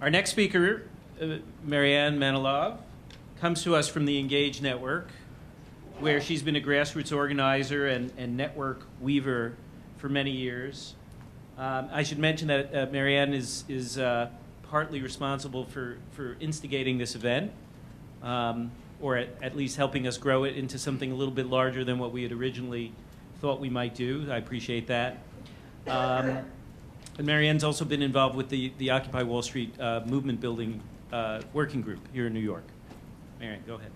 Our next speaker, Marianne Manilov, comes to us from the Engage Network, where she's been a grassroots organizer and network weaver for many years. I should mention that Marianne is partly responsible for instigating this event, or at least helping us grow it into something a little bit larger than what we had originally thought we might do. I appreciate that. And Marianne's also been involved with the Occupy Wall Street movement building working group here in New York. Marianne, go ahead.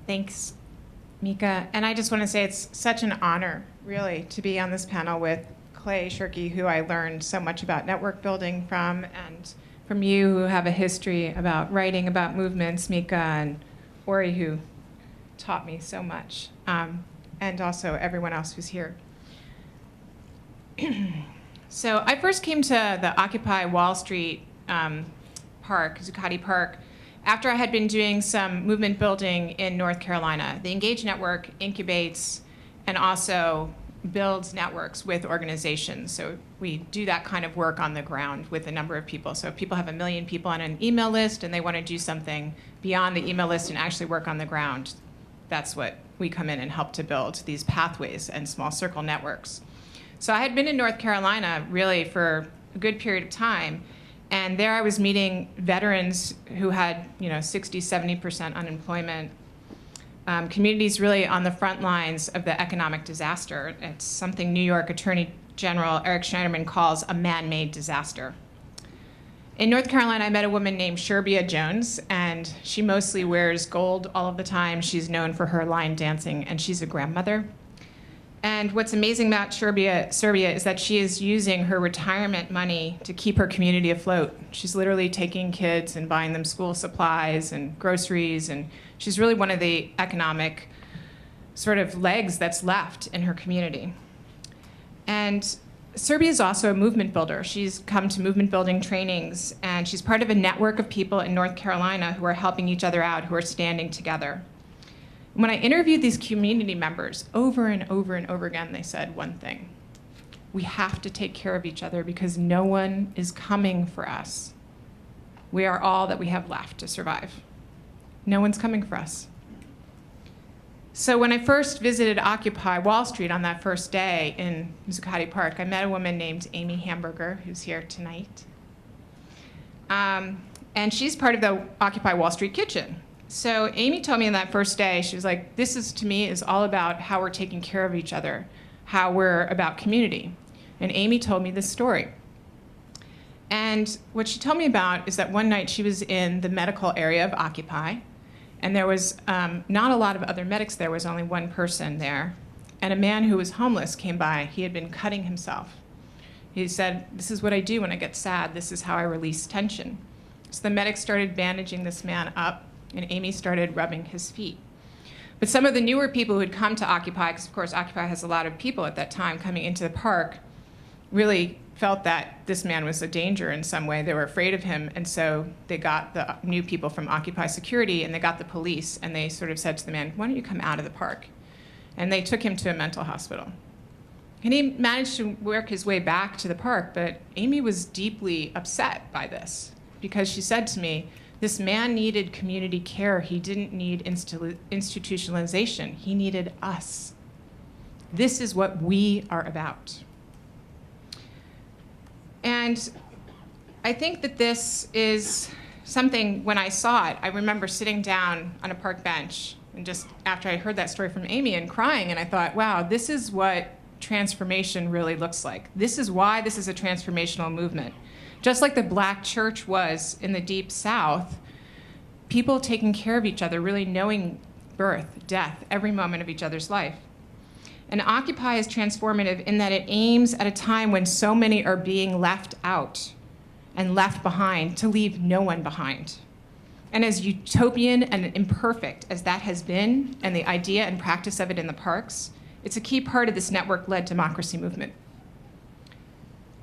Thanks, Mika. And I just want to say it's such an honor, really, to be on this panel with Clay Shirky, who I learned so much about network building from, and from you, who have a history about writing about movements, Mika, and Ori, who taught me so much, and also everyone else who's here. So I first came to the Occupy Wall Street Park, Zuccotti Park, after I had been doing some movement building in North Carolina. The Engage Network incubates and also builds networks with organizations. So we do that kind of work on the ground with a number of people. So if people have 1 million people on an email list and they want to do something beyond the email list and actually work on the ground, that's what we come in and help to build, these pathways and small circle networks. So I had been in North Carolina really for a good period of time, and there I was meeting veterans who had 60, 70% unemployment, communities really on the front lines of the economic disaster. It's something New York Attorney General Eric Schneiderman calls a man-made disaster. In North Carolina, I met a woman named Sherbia Jones, and she mostly wears gold all of the time. She's known for her line dancing, and she's a grandmother. And what's amazing about Serbia is that she is using her retirement money to keep her community afloat. She's literally taking kids and buying them school supplies and groceries, and she's really one of the economic sort of legs that's left in her community. And Serbia is also a movement builder. She's come to movement building trainings, and she's part of a network of people in North Carolina who are helping each other out, who are standing together. When I interviewed these community members, over and over and over again, they said one thing: we have to take care of each other because no one is coming for us. We are all that we have left to survive. No one's coming for us. So when I first visited Occupy Wall Street on that first day in Zuccotti Park, I met a woman named Amy Hamburger, who's here tonight. And she's part of the Occupy Wall Street kitchen. So Amy told me on that first day, she was like, this is, to me, is all about how we're taking care of each other, how we're about community. And Amy told me this story. And what she told me about is that one night she was in the medical area of Occupy, and there was not a lot of other medics there, was only one person there. And a man who was homeless came by. He had been cutting himself. He said, this is what I do when I get sad. This is how I release tension. So the medics started bandaging this man up, and Amy started rubbing his feet. But some of the newer people who had come to Occupy, because of course Occupy has a lot of people at that time coming into the park, really felt that this man was a danger in some way. They were afraid of him, and so they got the new people from Occupy Security, and they got the police, and they sort of said to the man, why don't you come out of the park? And they took him to a mental hospital. And he managed to work his way back to the park, but Amy was deeply upset by this, because she said to me, this man needed community care. He didn't need institutionalization. He needed us. This is what we are about. And I think that this is something, when I saw it, I remember sitting down on a park bench, and just after I heard that story from Amy and crying, and I thought, wow, this is what transformation really looks like. This is why this is a transformational movement. Just like the Black church was in the Deep South, people taking care of each other, really knowing birth, death, every moment of each other's life. And Occupy is transformative in that it aims at a time when so many are being left out and left behind to leave no one behind. And as utopian and imperfect as that has been, and the idea and practice of it in the parks, it's a key part of this network-led democracy movement.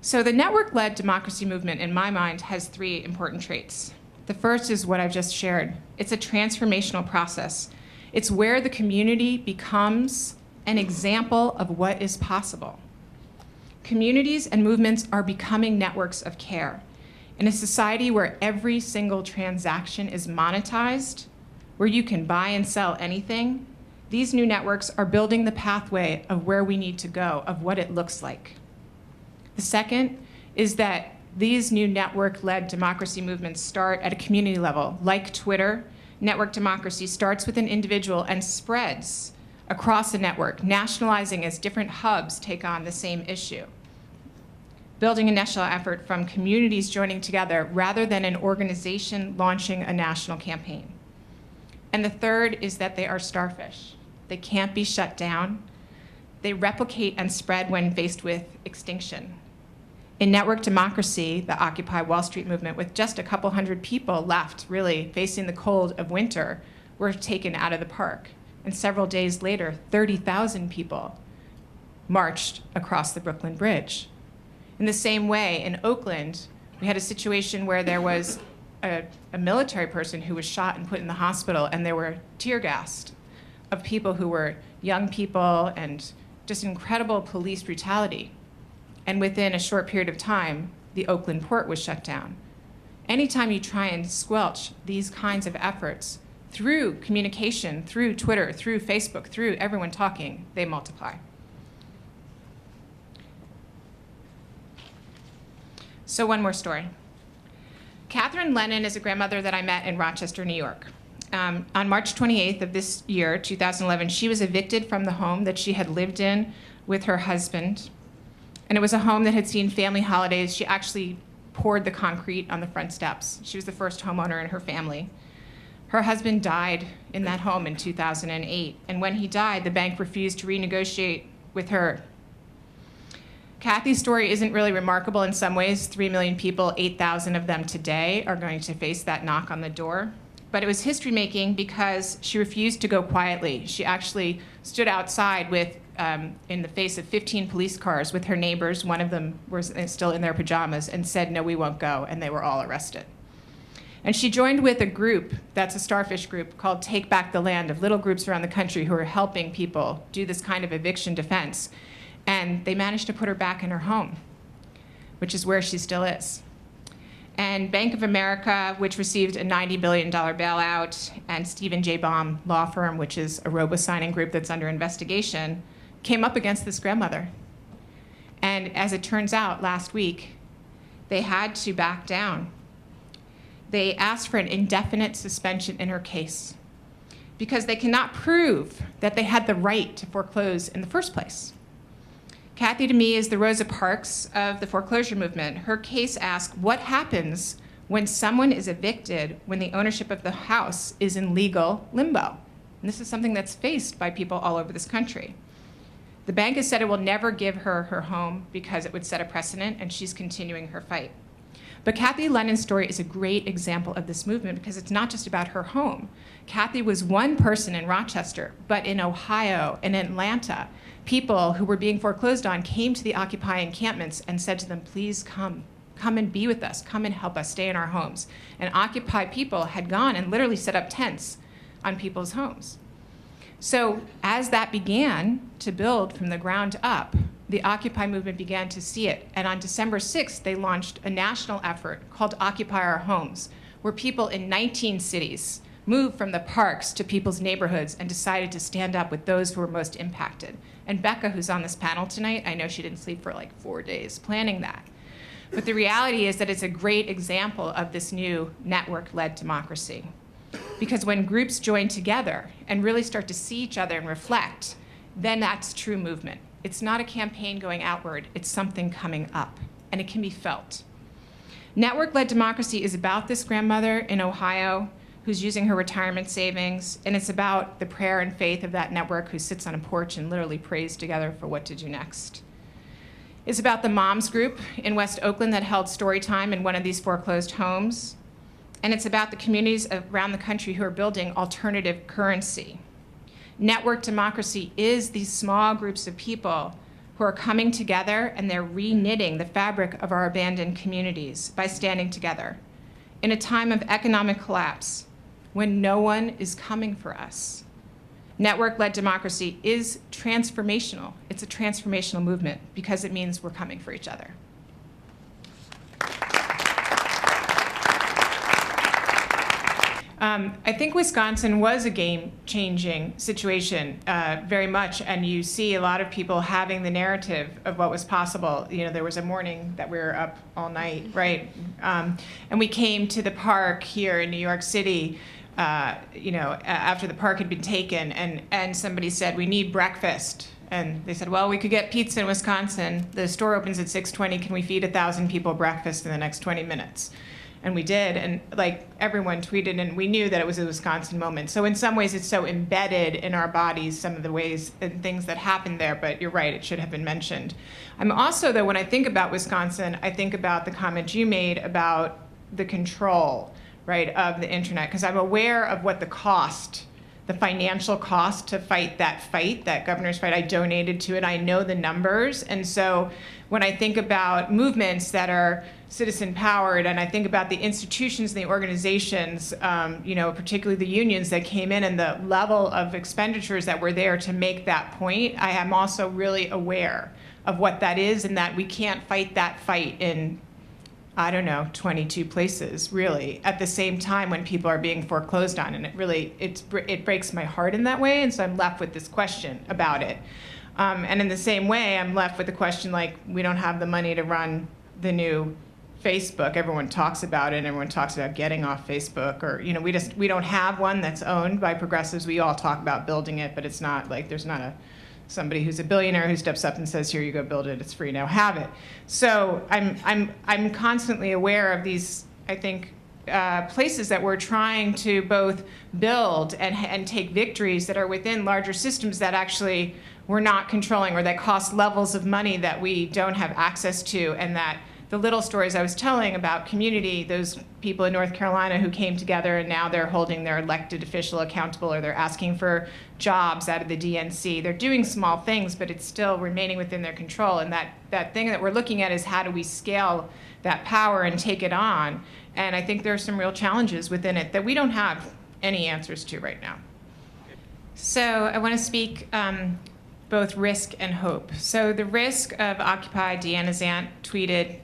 So the network-led democracy movement, in my mind, has 3 important traits. The first is what I've just shared. It's a transformational process. It's where the community becomes an example of what is possible. Communities and movements are becoming networks of care. In a society where every single transaction is monetized, where you can buy and sell anything, these new networks are building the pathway of where we need to go, of what it looks like. The second is that these new network-led democracy movements start at a community level. Like Twitter, network democracy starts with an individual and spreads across the network, nationalizing as different hubs take on the same issue. Building a national effort from communities joining together rather than an organization launching a national campaign. And the third is that they are starfish. They can't be shut down. They replicate and spread when faced with extinction. In network democracy, the Occupy Wall Street movement, with just a couple hundred people left, really facing the cold of winter, were taken out of the park. And several days later, 30,000 people marched across the Brooklyn Bridge. In the same way, in Oakland, we had a situation where there was a military person who was shot and put in the hospital, and there were tear gassed of people who were young people and just incredible police brutality. And within a short period of time, the Oakland port was shut down. Anytime you try and squelch these kinds of efforts through communication, through Twitter, through Facebook, through everyone talking, they multiply. So one more story. Catherine Lennon is a grandmother that I met in Rochester, New York. On March 28th of this year, 2011, she was evicted from the home that she had lived in with her husband. And it was a home that had seen family holidays. She actually poured the concrete on the front steps. She was the first homeowner in her family. Her husband died in that home in 2008. And when he died, the bank refused to renegotiate with her. Kathy's story isn't really remarkable in some ways. 3 million people, 8,000 of them today, are going to face that knock on the door. But it was history-making because she refused to go quietly. She actually stood outside with, in the face of 15 police cars with her neighbors. One of them was still in their pajamas and said, "No, we won't go," and they were all arrested. And she joined with a group, that's a starfish group, called Take Back the Land, of little groups around the country who are helping people do this kind of eviction defense. And they managed to put her back in her home, which is where she still is. And Bank of America, which received a $90 billion bailout, and Stephen J. Baum law firm, which is a robo-signing group that's under investigation, came up against this grandmother. And as it turns out, last week, they had to back down. They asked for an indefinite suspension in her case because they cannot prove that they had the right to foreclose in the first place. Kathy, to me, is the Rosa Parks of the foreclosure movement. Her case asks, what happens when someone is evicted when the ownership of the house is in legal limbo? And this is something that's faced by people all over this country. The bank has said it will never give her her home because it would set a precedent, and she's continuing her fight. But Kathy Lennon's story is a great example of this movement because it's not just about her home. Kathy was one person in Rochester, but in Ohio and Atlanta, people who were being foreclosed on came to the Occupy encampments and said to them, please come and be with us, come and help us stay in our homes. And Occupy people had gone and literally set up tents on people's homes. So as that began to build from the ground up, the Occupy movement began to see it. And on December 6th, they launched a national effort called Occupy Our Homes, where people in 19 cities moved from the parks to people's neighborhoods and decided to stand up with those who were most impacted. And Becca, who's on this panel tonight, I know she didn't sleep for like 4 days planning that. But the reality is that it's a great example of this new network-led democracy. Because when groups join together and really start to see each other and reflect, then that's true movement. It's not a campaign going outward, it's something coming up, and it can be felt. Network-led democracy is about this grandmother in Ohio who's using her retirement savings, and it's about the prayer and faith of that network who sits on a porch and literally prays together for what to do next. It's about the moms group in West Oakland that held story time in one of these foreclosed homes. And it's about the communities around the country who are building alternative currency. Network democracy is these small groups of people who are coming together and they're re-knitting the fabric of our abandoned communities by standing together. In a time of economic collapse, when no one is coming for us, network-led democracy is transformational. It's a transformational movement because it means we're coming for each other. I think Wisconsin was a game-changing situation, very much, and you see a lot of people having the narrative of what was possible. You know, there was a morning that we were up all night, right? And we came to the park here in New York City, you know, after the park had been taken, and somebody said, we need breakfast. And they said, well, we could get pizza in Wisconsin. The store opens at 6:20. Can we feed 1,000 people breakfast in the next 20 minutes? And we did, and like everyone tweeted, and we knew that it was a Wisconsin moment. So in some ways, it's so embedded in our bodies, some of the ways and things that happened there, but you're right, it should have been mentioned. I'm also, though, when I think about Wisconsin, I think about the comment you made about the control, right, of the internet, because I'm aware of what the cost, the financial cost to fight, that governor's fight. I donated to it, I know the numbers, and so when I think about movements that are citizen-powered, and I think about the institutions and the organizations, you know, particularly the unions that came in and the level of expenditures that were there to make that point, I am also really aware of what that is, and that we can't fight that fight in, I don't know, 22 places, really, at the same time when people are being foreclosed on. And it really, it breaks my heart in that way, and so I'm left with this question about it. And in the same way, I'm left with the question, like, we don't have the money to run the new Facebook. Everyone talks about it, and everyone talks about getting off Facebook, or, you know, we don't have one that's owned by progressives. We all talk about building it, but it's not like there's not somebody who's a billionaire who steps up and says, here you go, build it, it's free, now have it. So I'm constantly aware of these, I think, places that we're trying to both build and take victories that are within larger systems that actually we're not controlling, or that cost levels of money that we don't have access to, and that the little stories I was telling about community, those people in North Carolina who came together and now they're holding their elected official accountable, or they're asking for jobs out of the DNC. They're doing small things, but it's still remaining within their control. And that thing that we're looking at is, how do we scale that power and take it on? And I think there are some real challenges within it that we don't have any answers to right now. So I want to speak both risk and hope. So the risk of Occupy, Deanna Zant tweeted,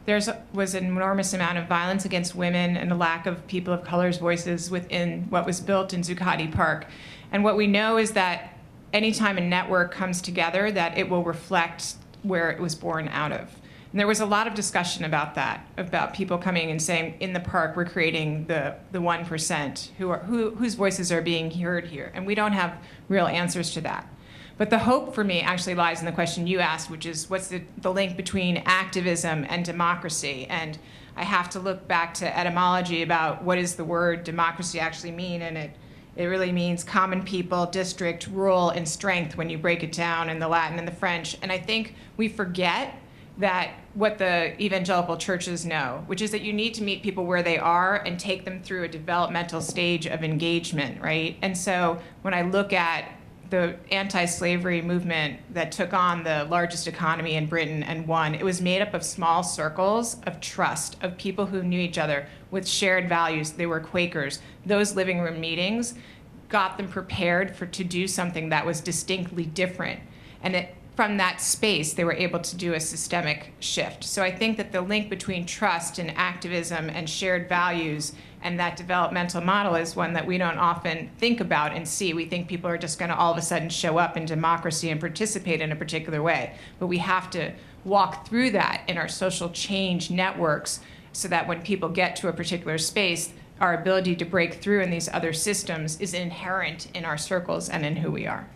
there was an enormous amount of violence against women and a lack of people of color's voices within what was built in Zuccotti Park. And what we know is that anytime a network comes together, that it will reflect where it was born out of. And there was a lot of discussion about that, about people coming and saying, in the park, we're creating the 1% whose voices are being heard here. And we don't have real answers to that. But the hope for me actually lies in the question you asked, which is, what's the link between activism and democracy? And I have to look back to etymology about what does the word democracy actually mean, and it really means common people, district, rule, and strength when you break it down in the Latin and the French. And I think we forget that what the evangelical churches know, which is that you need to meet people where they are and take them through a developmental stage of engagement, right? And so when I look at the anti-slavery movement that took on the largest economy in Britain and won, it was made up of small circles of trust, of people who knew each other with shared values. They were Quakers. Those living room meetings got them prepared to do something that was distinctly different. And from that space, they were able to do a systemic shift. So I think that the link between trust and activism and shared values and that developmental model is one that we don't often think about and see. We think people are just going to all of a sudden show up in democracy and participate in a particular way. But we have to walk through that in our social change networks so that when people get to a particular space, our ability to break through in these other systems is inherent in our circles and in who we are.